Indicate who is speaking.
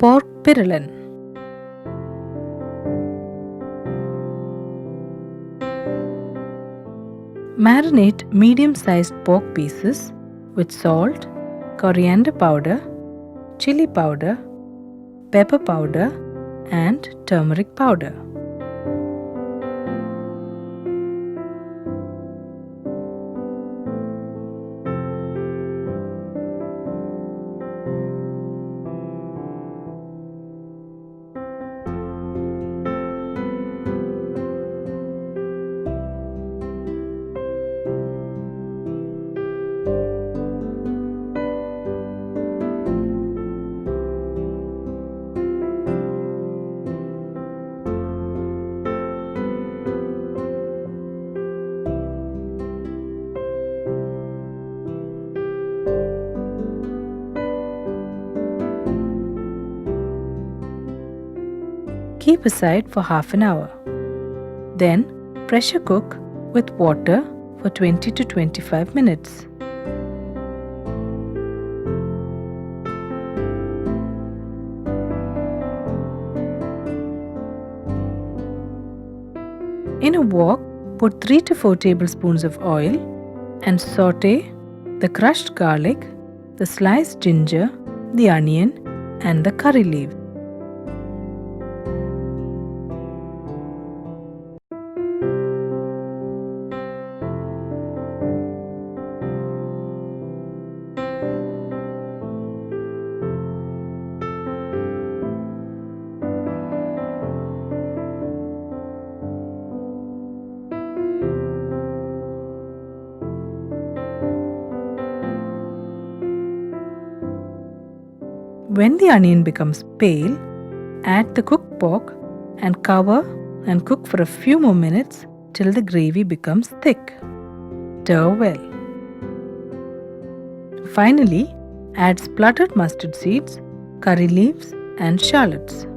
Speaker 1: Pork Peralan. Marinate medium-sized pork pieces with salt, coriander powder, chili powder, pepper powder, and turmeric powder. Keep aside for half an hour. Then pressure cook with water for 20 to 25 minutes. In a wok, put 3 to 4 tablespoons of oil and saute the crushed garlic, the sliced ginger, the onion, and the curry leaves. When the onion becomes pale, add the cooked pork and cover and cook for a few more minutes till the gravy becomes thick. Stir well. Finally, add spluttered mustard seeds, curry leaves, and shallots.